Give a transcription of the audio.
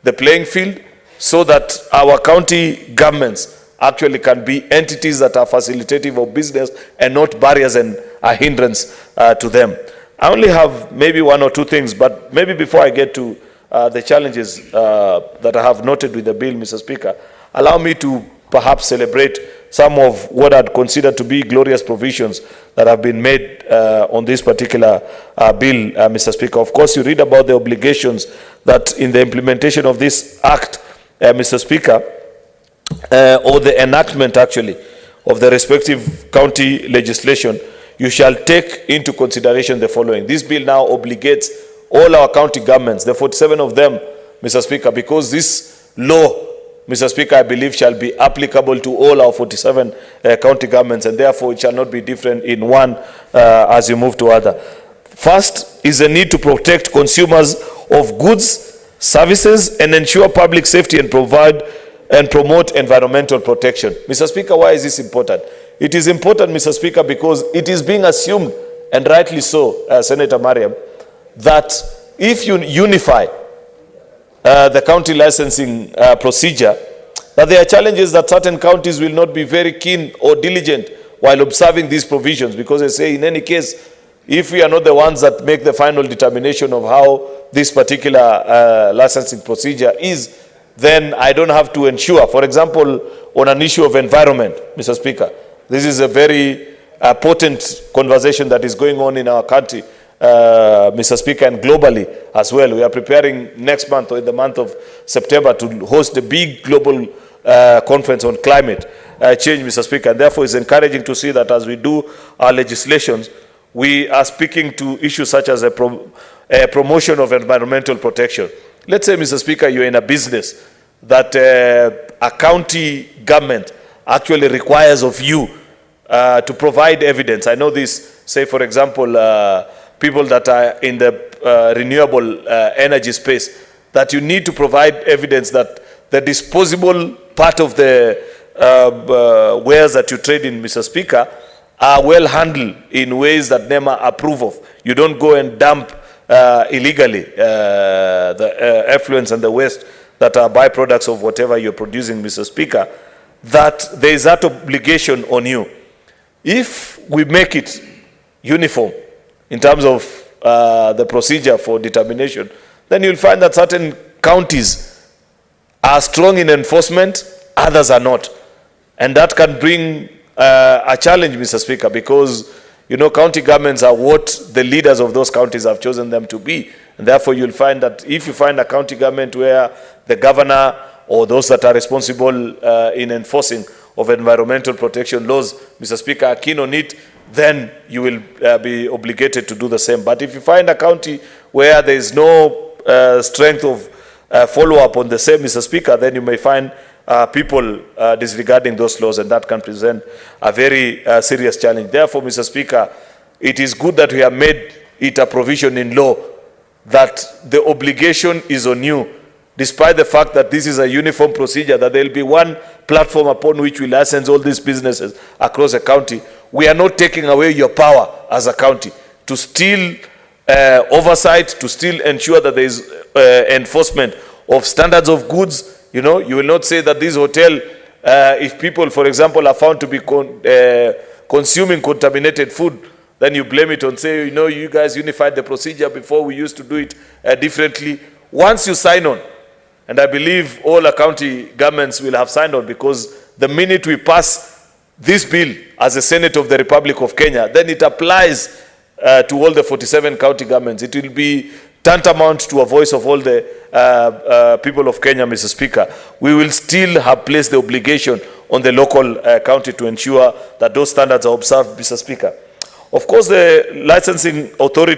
the playing field so that our county governments actually can be entities that are facilitative of business and not barriers and a hindrance to them. I only have maybe one or two things, but maybe before I get to the challenges that I have noted with the bill, Mr. Speaker, allow me to perhaps celebrate some of what I'd consider to be glorious provisions that have been made on this particular bill, Mr. Speaker. Of course, you read about the obligations that in the implementation of this act, Mr. Speaker, or the enactment actually of the respective county legislation, you shall take into consideration the following. This bill now obligates all our county governments, the 47 of them, Mr. Speaker, because this law, Mr. Speaker, I believe shall be applicable to all our 47 county governments, and therefore it shall not be different in one as you move to other. First is the need to protect consumers of goods, services, and ensure public safety and provide and promote environmental protection. Mr. Speaker, why is this important? It is important, Mr. Speaker, because it is being assumed, and rightly so, Senator Mariam, that if you unify the county licensing procedure, that there are challenges that certain counties will not be very keen or diligent while observing these provisions, because they say in any case, if we are not the ones that make the final determination of how this particular licensing procedure is, then I don't have to ensure. For example, on an issue of environment, Mr. Speaker, this is a very potent conversation that is going on in our country, Mr. Speaker, and globally as well. We are preparing next month or in the month of September to host a big global conference on climate change, Mr. Speaker. And therefore, it's encouraging to see that as we do our legislations, we are speaking to issues such as a promotion of environmental protection. Let's say, Mr. Speaker, you're in a business that a county government actually requires of you to provide evidence. I know this, say, for example, people that are in the renewable energy space, that you need to provide evidence that the disposable part of the wares that you trade in, Mr. Speaker, are well handled in ways that NEMA approve of. You don't go and dump illegally the effluents and the waste that are byproducts of whatever you're producing, Mr. Speaker, that there is that obligation on you. If we make it uniform in terms of the procedure for determination, then you'll find that certain counties are strong in enforcement, others are not. And that can bring a challenge, Mr. Speaker, because, you know, county governments are what the leaders of those counties have chosen them to be. And therefore, you'll find that if you find a county government where the governor or those that are responsible in enforcing of environmental protection laws, Mr. Speaker, are keen on it, then you will be obligated to do the same. But if you find a county where there is no strength of follow-up on the same, Mr. Speaker, then you may find people disregarding those laws, and that can present a very serious challenge. Therefore, Mr. Speaker, it is good that we have made it a provision in law that the obligation is on you, despite the fact that this is a uniform procedure, that there will be one platform upon which we license all these businesses across the county. We are not taking away your power as a county to still oversight, to still ensure that there is enforcement of standards of goods. You know, you will not say that this hotel, if people, for example, are found to be consuming contaminated food, then you blame it on, say, you know, you guys unified the procedure before, we used to do it differently. Once you sign on, and I believe all our county governments will have signed on, because the minute we pass this bill as a Senate of the Republic of Kenya, then it applies to all the 47 county governments. It will be tantamount to a voice of all the people of Kenya, Mr. Speaker. We will still have placed the obligation on the local county to ensure that those standards are observed, Mr. Speaker. Of course, the licensing authority